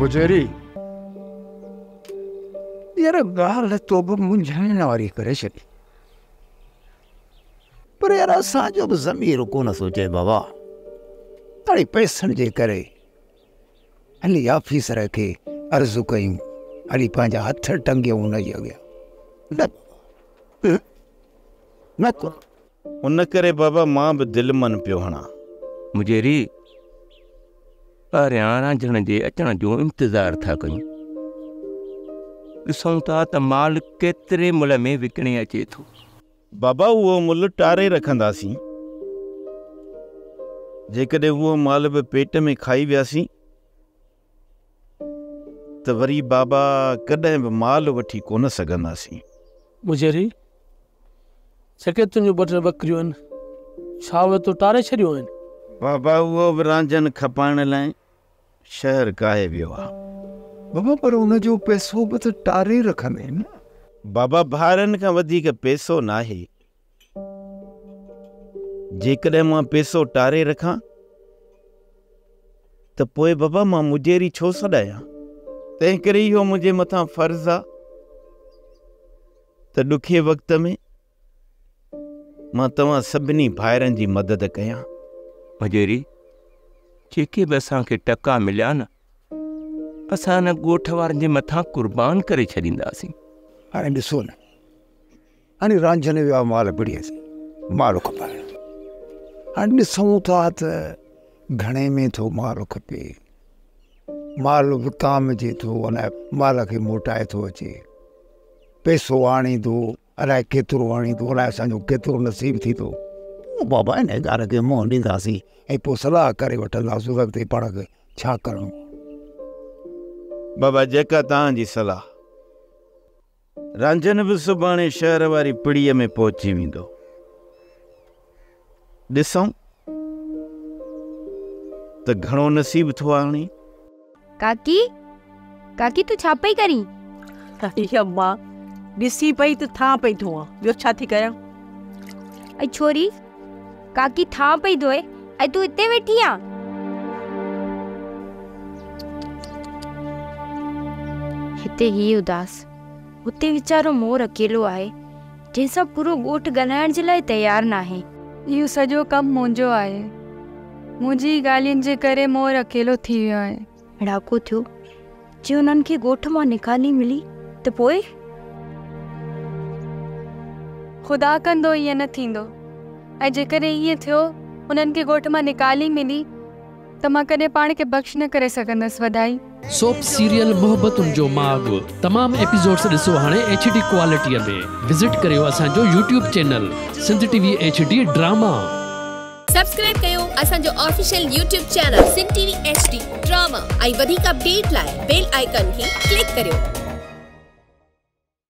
मुजेरी यार गाल तो भी मुंझाइण वारी करे छॾी। पर यार असांजो बि ज़मीर कोन सोचे बाबा। ताड़ी पैसनि जे करे हली ऑफिसर खे अर्ज़ु कयूं, हली पंहिंजा हथ टंगियूं हुनजे अॻियां। न उन करे बाबा मां बि दिलि मन पियो हणा। मुजेरी परियां रांझण जे अचण जो इंतज़ार था कयूं। ॾिसूं था त माल केतिरे मुल्ह में विकिणे अचे थो। बाबा उहो मुल्ह टारे रखंदासीं। जेकॾहिं उहो माल बि पेट में खाई वियासीं त वरी बाबा कॾहिं बि माल वठी कोन सघंदासीं। मुजेरी सके तुंहिंजूं ॿ टे बकरियूं आहिनि, छा उहे तो टारे छॾियूं आहिनि? बाबा उहो बि रांझनि खपाइण लाइ शहर काहे वियो आहे। बाबा पर उनजो पैसो बि त टारे रखंदे न। बाबा भाड़नि खां वधीक पैसो नाहे। जेकॾहिं मां पैसो टारे रखां त पोइ बाबा मां मुजेरी छो सॾायां। तंहिं करे इहो मुंहिंजे मथां फर्ज़ु आहे त ॾुखे वक़्त में मां तव्हां सभिनी भाइरनि जी मदद कयां। मुजेरी जेके बि असांखे टका मिलिया न असां न ॻोठ वारनि जे मथां कुर्बान करे छॾींदासीं। हाणे ॾिसो न, हाणे रांझनि विया माल पिड़ियसि, माल खपाइण। हाणे ॾिसूं था त घणे में थो माल खपे। माल विकामजे थो, अलाए माल खे मोटाए थो अचे। पैसो आणींदो, अलाए केतिरो आणींदो, अलाए असांजो केतिरो नसीब थींदो। बाबा हिन ॻाल्हि खे मुंहुं ॾींदासीं ऐं पोइ सलाह करे वठंदासीं अॻिते पाण खे छा करिणो। बाबा जेका तव्हांजी सलाह। रांझनि बि सुभाणे शहर वारी पिड़ीअ में पहुची वेंदो। ॾिसूं त घणो नसीब थो आणे। काकी काकी तू छा पई करी? अम्मा ॾिसी पई त था पई धोआं, ॿियो छा थी कयां। ऐं छोरी काकी था पई धोए ऐं तू हिते वेठी आ? हिते ही उदास, हुते वीचारो मोर अकेलो आहे जंहिंसां पूरो ॻोठ ॻाल्हाइण जे लाइ तयार न आहे। इहो सॼो कमु मुंहिंजो आहे। मुंहिंजी ॻाल्हियुनि जे करे मोर अकेलो थी वियो आहे। अड़ाको थियो जे उन्हनि खे ॻोठ मां निकाली मिली त पोइ? ख़ुदा कंदो ईअं न थींदो। ऐं जेकॾहिं ईअं थियो उन्हनि खे ॻोठ मां निकाली मिली त मां कॾहिं पाण खे बख़्श न करे सघंदसि। वधाई सोप सीरियल मोहब्बतुनि जो माग तमाम एपिसोड्स ॾिसो हाणे HD क्वालिटीअ में। विज़िट करियो असांजो YouTube channel Sindh TV HD drama. Subscribe कयो असांजो official YouTube channel Sindh TV HD drama ऐं वधीक अपडेट लाइ बेल आइकन खे क्लिक करियो।